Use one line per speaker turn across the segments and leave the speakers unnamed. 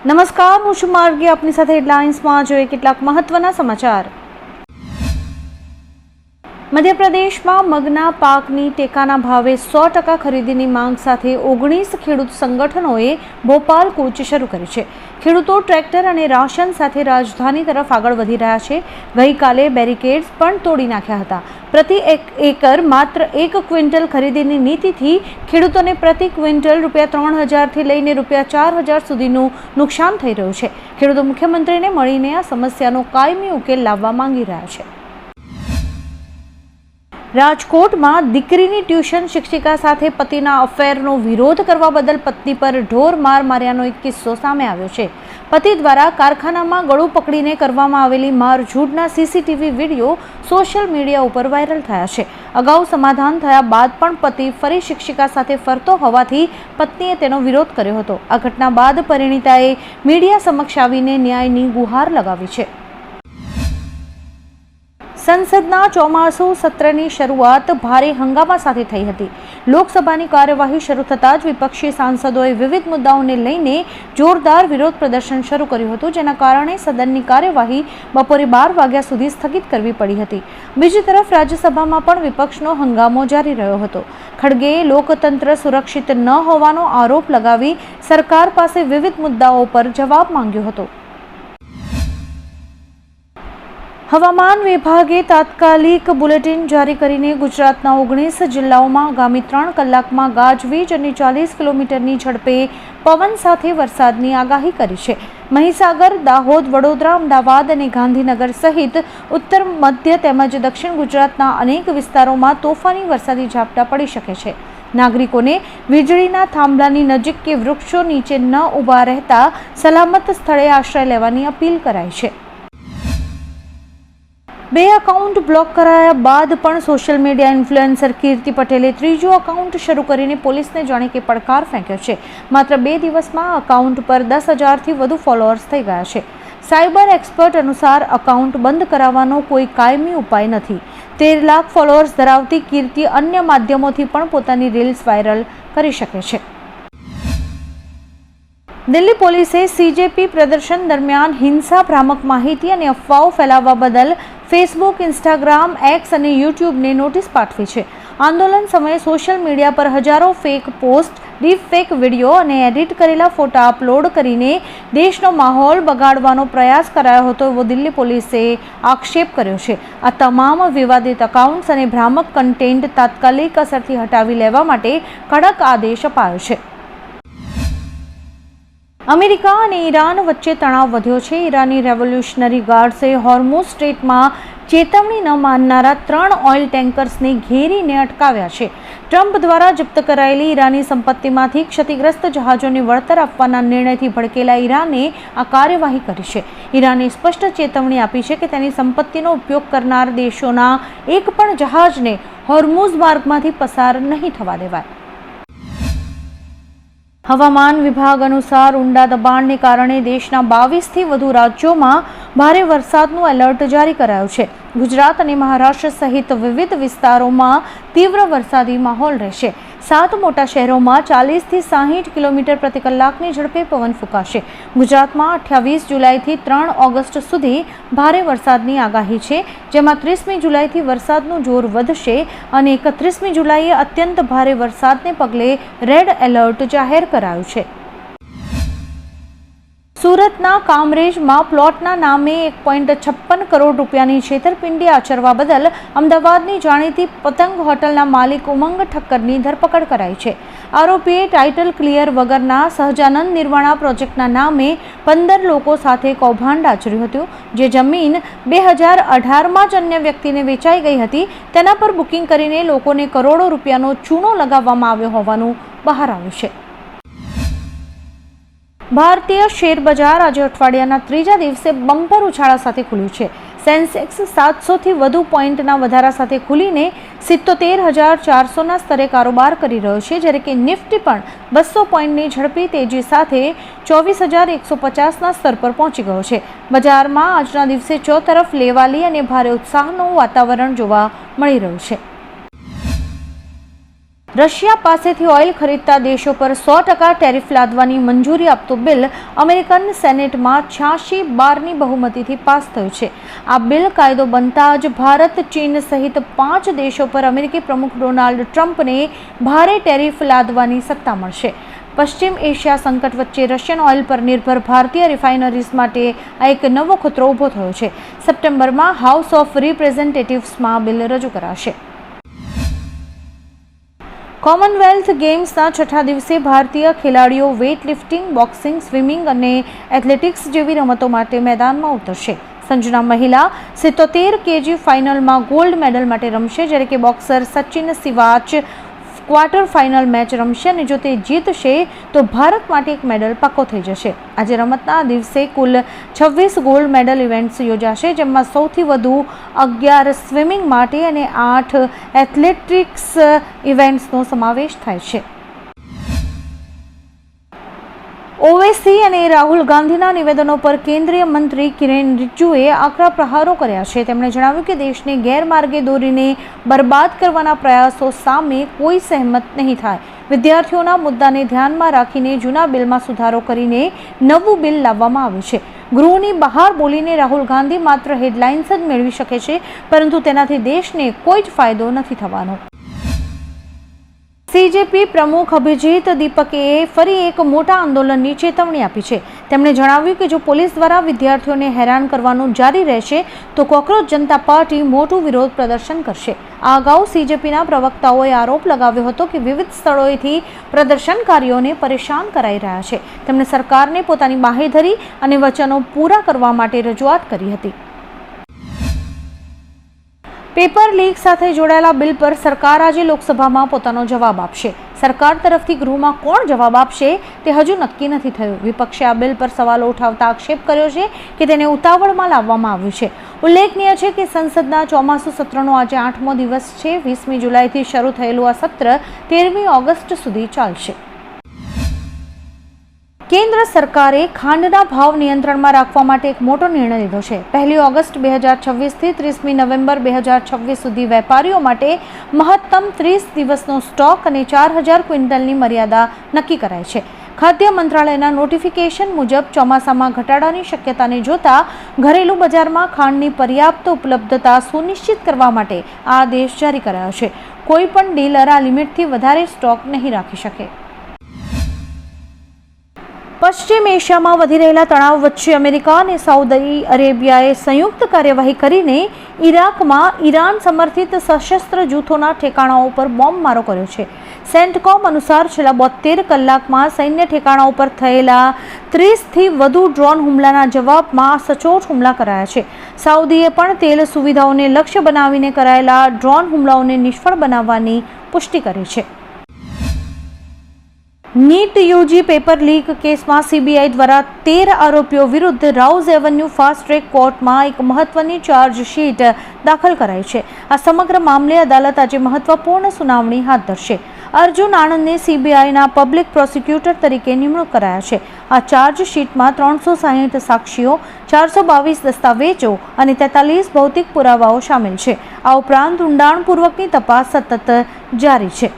નમસ્કાર, હું છું માર્ગી. આપની સાથે હેડલાઇન્સમાં જોઈએ કેટલાક મહત્વના સમાચાર. મધ્યપ્રદેશમાં મગના પાકની ટેકાના ભાવે 100% ખરીદીની માંગ સાથે 19 ખેડૂત સંગઠનોએ ભોપાલ કૂચ શરૂ કરી છે. ખેડૂતો ટ્રેક્ટર અને રાશન સાથે રાજધાની તરફ આગળ વધી રહ્યા છે. ગઈકાલે બેરિકેડ્સ પણ તોડી નાખ્યા હતા. પ્રતિ એકર માત્ર 1 ક્વિન્ટલ ખરીદીની નીતિથી ખેડૂતોને પ્રતિ ક્વિન્ટલ ₹3000થી લઈને ₹4000 સુધીનું નુકસાન થઈ રહ્યું છે. ખેડૂતો મુખ્યમંત્રીને મળીને આ સમસ્યાનો કાયમી ઉકેલ લાવવા માંગી રહ્યા છે. રાજકોટમાં દીકરીની ટ્યુશન શિક્ષિકા સાથે પતિના અફેરનો વિરોધ કરવા બદલ પત્ની પર ઢોર માર માર્યાનો એક કિસ્સો સામે આવ્યો છે. પતિ દ્વારા કારખાનામાં ગળું પકડીને કરવામાં આવેલી મારઝૂડના સીસીટીવી વિડીયો સોશિયલ મીડિયા ઉપર વાયરલ થયા છે. અગાઉ સમાધાન થયા બાદ પણ પતિ ફરી શિક્ષિકા સાથે ફરતો હોવાથી પત્નીએ તેનો વિરોધ કર્યો હતો. આ ઘટના બાદ પરિણીતાએ મીડિયા સમક્ષ આવીને ન્યાયની ગુહાર લગાવી છે. સંસદના ચોમાસુ સત્રની શરૂઆત ભારે હંગામા સાથે થઈ હતી. લોકસભાની કાર્યવાહી શરૂ થતાં જ વિપક્ષી સાંસદોએ વિવિધ મુદ્દાઓને લઈને જોરદાર વિરોધ પ્રદર્શન શરૂ કર્યું હતું, જેના કારણે સદનની કાર્યવાહી બપોરે 12 વાગ્યા સુધી સ્થગિત કરવી પડી હતી. બીજી તરફ રાજ્યસભામાં પણ વિપક્ષનો હંગામો જારી રહ્યો હતો. ખડગેએ લોકતંત્ર સુરક્ષિત ન હોવાનો આરોપ લગાવી સરકાર પાસે વિવિધ મુદ્દાઓ પર જવાબ માંગ્યો હતો. હવામાન વિભાગે તાત્કાલિક બુલેટિન જારી કરીને ગુજરાતના 19 જિલ્લાઓમાં આગામી 3 કલાકમાં ગાજવીજ અને 40 કિલોમીટરની ઝડપે પવન સાથે વરસાદની આગાહી કરી છે. મહીસાગર, દાહોદ, વડોદરા, અમદાવાદ અને ગાંધીનગર સહિત ઉત્તર, મધ્ય તેમજ દક્ષિણ ગુજરાતના અનેક વિસ્તારોમાં તોફાની વરસાદી ઝાપટા પડી શકે છે. નાગરિકોને વીજળીના થાંભલાની નજીક કે વૃક્ષો નીચે ન ઊભા રહેતા સલામત સ્થળે આશ્રય લેવાની અપીલ કરાઈ છે. 2 એકાઉન્ટ બ્લોક કરાયા બાદ પણ સોશિયલ મીડિયા ઇન્ફ્લુએન્સર કીર્તિ પટેલે ત્રીજો એકાઉન્ટ શરૂ કરીને પોલીસને જાણે કે પડકાર ફેંક્યો છે. માત્ર 2 દિવસમાં એકાઉન્ટ પર 10,000થી વધુ ફોલોઅર્સ થઈ ગયા છે. સાયબર એક્સપર્ટ અનુસાર એકાઉન્ટ બંધ કરાવવાનો કોઈ કાયમી ઉપાય નથી. 13 લાખ ફોલોઅર્સ ધરાવતી કીર્તિ અન્ય માધ્યમોથી પણ પોતાની રીલ્સ વાયરલ કરી શકે છે. દિલ્હી પોલીસે સીજેપી પ્રદર્શન દરમિયાન હિંસા, ભ્રામક માહિતી અને અફવાઓ ફેલાવવા બદલ ફેસબુક, ઇન્સ્ટાગ્રામ, એક્સ અને યુટ્યુબને નોટિસ પાઠવી છે. આંદોલન સમયે સોશિયલ મીડિયા પર હજારો fake post, deep fake video અને એડિટ કરેલા ફોટા અપલોડ કરીને દેશનો માહોલ બગાડવાનો પ્રયાસ કરાયો હતો એવો દિલ્હી પોલીસે આક્ષેપ કર્યો છે. આ તમામ વિવાદિત એકાઉન્ટ્સ અને ભ્રામક કન્ટેન્ટ તાત્કાલિક અસરથી હટાવી લેવા માટે કડક આદેશ અપાયો છે. અમેરિકા અને ઈરાન વચ્ચે તણાવ વધ્યો છે. ઈરાની રેવોલ્યુશનરી ગાર્ડ્સે હોર્મુઝ સ્ટ્રેટમાં ચેતવણી ન માનનારા 3 ઓઇલ ટેન્કર્સને ઘેરીને અટકાવ્યા છે. ટ્રમ્પ દ્વારા જપ્ત કરાયેલી ઈરાની સંપત્તિમાંથી ક્ષતિગ્રસ્ત જહાજોને વળતર આપવાના નિર્ણયથી ભડકેલા ઈરાને આ કાર્યવાહી કરી છે. ઈરાને સ્પષ્ટ ચેતવણી આપી છે કે તેની સંપત્તિનો ઉપયોગ કરનાર દેશોના એક પણ જહાજને હોર્મુઝ માર્ગમાંથી પસાર નહીં થવા દેવાય. હવામાન વિભાગ અનુસાર ઊંડા દબાણને કારણે દેશના 22થી વધુ રાજ્યોમાં ભારે વરસાદનું એલર્ટ જારી કરાયું છે. ગુજરાત અને મહારાષ્ટ્ર સહિત વિવિધ વિસ્તારોમાં તીવ્ર વરસાદી માહોલ રહેશે. 7 મોટા શહેરોમાં 40થી 60 કિલોમીટર પ્રતિ કલાકની ઝડપે પવન ફૂંકાશે. ગુજરાતમાં 28 જુલાઈથી 3 ઓગસ્ટ સુધી ભારે વરસાદની આગાહી છે, જેમાં 30મી જુલાઈથી વરસાદનું જોર વધશે અને 31મી જુલાઈએ અત્યંત ભારે વરસાદને પગલે રેડ એલર્ટ જાહેર કરાયું છે. સુરતના કામરેજમાં પ્લોટના નામે 1.56 કરોડ રૂપિયાની છેતરપિંડી આચરવા બદલ અમદાવાદની જાણીતી પતંગ હોટલના માલિક ઉમંગ ઠક્કરની ધરપકડ કરાઈ છે. આરોપીએ ટાઇટલ ક્લિયર વગરના સહજાનંદ નિર્વાણા પ્રોજેક્ટના નામે 15 લોકો સાથે કૌભાંડ આચર્યું હતું, જે જમીન 2018માં જ અન્ય વ્યક્તિને વેચાઈ ગઈ હતી. તેના પર બુકિંગ કરીને લોકોને કરોડો રૂપિયાનો ચૂનો લગાવવામાં આવ્યો હોવાનું બહાર આવ્યું છે. ભારતીય શેર બજાર આજે અઠવાડિયાના ત્રીજા દિવસે બમ્પર ઉછાળા સાથે ખુલ્યું છે. સેન્સેક્સ 700થી વધુ પોઈન્ટના વધારા સાથે ખુલીને 77,400ના સ્તરે કારોબાર કરી રહ્યો છે, જ્યારે કે નિફ્ટી પણ 200 પોઈન્ટની ઝડપી તેજી સાથે 24,150ના સ્તર પર પહોંચી ગયો છે. બજારમાં આજના દિવસે ચોતરફ લેવાલી અને ભારે ઉત્સાહનું વાતાવરણ જોવા મળી રહ્યું છે. રશિયા પાસેથી ઓઇલ ખરીદતા દેશો પર 100% ટેરિફ લાદવાની મંજૂરી આપતું બિલ અમેરિકન સેનેટમાં 86-12ની બહુમતીથી પાસ થયું છે. આ બિલ કાયદો બનતા જ ભારત, ચીન સહિત 5 દેશો પર અમેરિકી પ્રમુખ ડોનાલ્ડ ટ્રમ્પને ભારે ટેરિફ લાદવાની સત્તા મળશે. પશ્ચિમ એશિયા સંકટ વચ્ચે રશિયન ઓઇલ પર નિર્ભર ભારતીય રિફાઇનરીઝ માટે આ એક નવો ખતરો ઊભો થયો છે. સપ્ટેમ્બરમાં હાઉસ ઓફ રિપ્રેઝેન્ટેટિવ્સમાં બિલ રજૂ કરાશે. કોમનવેલ્થ ગેમ્સના 6થા દિવસે ભારતીય ખેલાડીઓ વેઇટ લિફ્ટિંગ, બોક્સિંગ, સ્વિમિંગ અને એથ્લેટિક્સ જેવી રમતો માટે મેદાનમાં ઉતરશે. સંજુના મહિલા 77 kg ફાઇનલમાં ગોલ્ડ મેડલ માટે રમશે, જ્યારે કે boxer Sachin Siwach quarter final match રમશે અને જો તે જીતશે તો ભારત માટે એક મેડલ પાકો થઈ જશે. આજે રમતના દિવસે કુલ 26 ગોલ્ડ મેડલ ઇવેન્ટ્સ યોજાશે, જેમાં સૌથી વધુ 11 સ્વિમિંગ માટે અને 8 એથ્લેટિક્સ ઇવેન્ટ્સનો સમાવેશ થાય છે. ઓવૈસી અને રાહુલ ગાંધીના નિવેદનો પર કેન્દ્રીય મંત્રી કિરેન રિજિજુએ આકરા પ્રહારો કર્યા છે. તેમણે જણાવ્યું કે દેશને ગેરમાર્ગે દોરીને બરબાદ કરવાના પ્રયાસો સામે કોઈ સહેમત નહીં થાય. વિદ્યાર્થીઓના મુદ્દાને ધ્યાનમાં રાખીને જૂના બિલમાં સુધારો કરીને નવું બિલ લાવવામાં આવ્યું છે. ગૃહની બહાર બોલીને રાહુલ ગાંધી માત્ર હેડલાઇન્સ જ મેળવી શકે છે, પરંતુ તેનાથી દેશને કોઈ જ ફાયદો નથી થવાનો. સીજેપી પ્રમુખ અભિજીત દીપકે ફરી એક મોટા આંદોલનની ચેતવણી આપી છે. તેમણે જણાવ્યું કે જો પોલીસ દ્વારા વિદ્યાર્થીઓને હેરાન કરવાનું જારી રહેશે તો કોકરોચ જનતા પાર્ટી મોટું વિરોધ પ્રદર્શન કરશે. આ અગાઉ સીજેપીના પ્રવક્તાઓએ આરોપ લગાવ્યો હતો કે વિવિધ સ્થળોએથી પ્રદર્શનકારીઓને પરેશાન કરાઈ રહ્યા છે. તેમણે સરકારને પોતાની બાંહેધરી અને વચનો પૂરા કરવા માટે રજૂઆત કરી હતી. પેપર લીક સાથે જોડાયેલા બિલ પર સરકાર આજે લોકસભામાં પોતાનો જવાબ આપશે. સરકાર તરફથી ગૃહમાં કોણ જવાબ આપશે તે હજુ નક્કી નથી થયું. વિપક્ષે આ બિલ પર સવાલો ઉઠાવતા આક્ષેપ કર્યો છે કે તેને ઉતાવળમાં લાવવામાં આવ્યું છે. ઉલ્લેખનીય છે કે સંસદના ચોમાસુ સત્રનો આજે 8મો દિવસ છે. 20મી જુલાઈથી શરૂ થયેલું આ સત્ર 13મી ઓગસ્ટ સુધી ચાલશે. કેન્દ્ર સરકારે ખાંડના ભાવ નિયંત્રણમાં રાખવા માટે એક મોટો નિર્ણય લીધો છે. 1 ઓગસ્ટ 2026થી 30મી નવેમ્બર 2026 સુધી વેપારીઓ માટે મહત્તમ 30 દિવસનો સ્ટોક અને 4000 ક્વિન્ટલની મર્યાદા નક્કી કરાઈ છે. ખાદ્ય મંત્રાલયના નોટિફિકેશન મુજબ ચોમાસામાં ઘટાડાની શક્યતાને જોતા ઘરેલું બજારમાં ખાંડની પર્યાપ્ત ઉપલબ્ધતા સુનિશ્ચિત કરવા માટે આ આદેશ જારી કરાયો છે. કોઈ પણ ડીલર આ લિમિટથી વધારે સ્ટોક નહીં રાખી શકે. પશ્ચિમ એશિયામાં વધી રહેલા તણાવ વચ્ચે અમેરિકા અને સાઉદી અરેબિયાએ સંયુક્ત કાર્યવાહી કરીને ઇરાકમાં ઈરાન સમર્થિત સશસ્ત્ર જૂથોના ઠેકાણાઓ પર બોમ્બમારો કર્યો છે. સેન્ટકોમ અનુસાર છેલ્લા 72 કલાકમાં સૈન્ય ઠેકાણાઓ પર થયેલા 30થી વધુ ડ્રોન હુમલાના જવાબમાં સચોટ હુમલા કરાયા છે. સાઉદીએ પણ તેલ સુવિધાઓને લક્ષ્ય બનાવીને કરાયેલા ડ્રોન હુમલાઓને નિષ્ફળ બનાવવાની પુષ્ટિ કરી છે. નીટ યુજી પેપર લીક કેસમાં સીબીઆઈ દ્વારા 13 આરોપીઓ વિરુદ્ધ રાઉઝ એવન્યુ ફાસ્ટ ટ્રેક કોર્ટમાં એક મહત્વની ચાર્જશીટ દાખલ કરાઈ છે. આ સમગ્ર મામલે અદાલત આજે મહત્વપૂર્ણ સુનાવણી હાથ ધરશે. અર્જુન આનંદને સીબીઆઈના પબ્લિક પ્રોસિક્યુટર તરીકે નિમણૂક કરાયા છે. આ ચાર્જશીટમાં 360 સાક્ષીઓ, 422 દસ્તાવેજો અને 43 ભૌતિક પુરાવાઓ શામેલ છે. આ ઉપરાંત ઊંડાણપૂર્વકની તપાસ સતત જારી છે.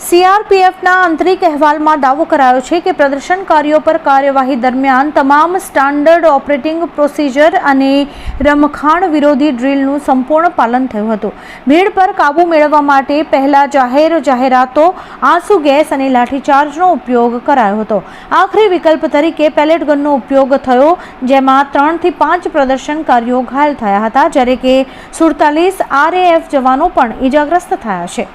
સીઆરપીએફના આંતરિક અહેવાલમાં દાવો કરાયો છે કે પ્રદર્શનકારીઓ પર કાર્યવાહી દરમિયાન તમામ સ્ટાન્ડર્ડ ઓપરેટિંગ પ્રોસિજર અને રમખાણ વિરોધી ડ્રીલનું સંપૂર્ણ પાલન થયું હતું. ભીડ પર કાબૂ મેળવવા માટે પહેલા જાહેરાતો, આંસુ ગેસ અને લાઠીચાર્જનો ઉપયોગ કરાયો હતો. આખરી વિકલ્પ તરીકે પેલેટ ગનનો ઉપયોગ થયો, જેમાં 3 થી 5 પ્રદર્શનકારીઓ ઘાયલ થયા હતા, જ્યારે કે 47 આરએએફ જવાનો પણ ઇજાગ્રસ્ત થયા છે.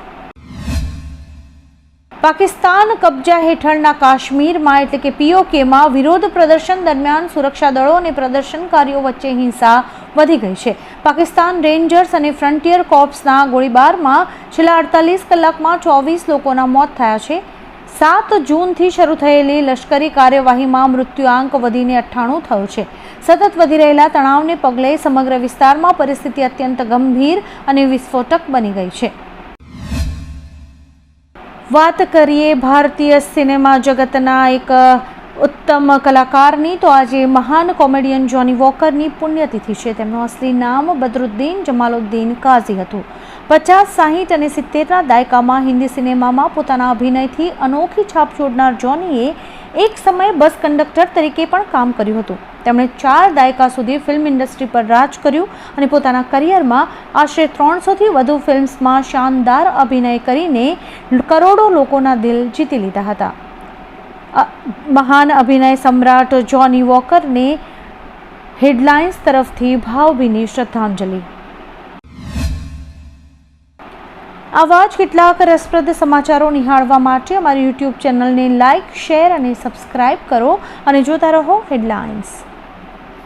પાકિસ્તાન કબજા હેઠળના કાશ્મીરમાં એટલે કે પીઓકેમાં વિરોધ પ્રદર્શન દરમિયાન સુરક્ષા દળો અને પ્રદર્શનકારીઓ વચ્ચે હિંસા વધી ગઈ છે. પાકિસ્તાન રેન્જર્સ અને ફ્રન્ટિયર કોર્પ્સના ગોળીબારમાં છેલ્લા 48 કલાકમાં 24 લોકોના મોત થયા છે. 7 જૂનથી શરૂ થયેલી લશ્કરી કાર્યવાહીમાં મૃત્યુઆંક વધીને 98 થયો છે. સતત વધી રહેલા તણાવને પગલે સમગ્ર વિસ્તારમાં પરિસ્થિતિ અત્યંત ગંભીર અને વિસ્ફોટક બની ગઈ છે. વાત કરીએ ભારતીય સિનેમા જગતના એક ઉત્તમ કલાકારની તો આજે મહાન કોમેડિયન જોની વોકરની પુણ્યતિથિ છે. તેમનું અસલી નામ બદરુદ્દીન જમાલુદ્દીન કાઝી હતું. 50, 60 અને 70ના દાયકામાં હિન્દી સિનેમામાં પોતાના અભિનયથી અનોખી છાપ છોડનાર જોનીએ એક સમયે બસ કંડક્ટર તરીકે પણ કામ કર્યું હતું. તેમણે 4 દાયકા સુધી ફિલ્મ ઇન્ડસ્ટ્રી પર રાજ કર્યું અને પોતાના કરિયરમાં આશરે 300થી વધુ ફિલ્મ્સમાં શાનદાર અભિનય કરીને કરોડો લોકોના દિલ જીતી લીધા હતા. મહાન અભિનય સમ્રાટ જોની વોકરને હેડલાઇન્સ તરફથી ભાવભીની શ્રદ્ધાંજલિ. આવા જ કેટલાક રસપ્રદ સમાચારો નિહાળવા માટે અમારી યુટ્યુબ ચેનલને લાઇક, શેર અને સબસ્ક્રાઇબ કરો અને જોતા રહો હેડલાઇન્સ.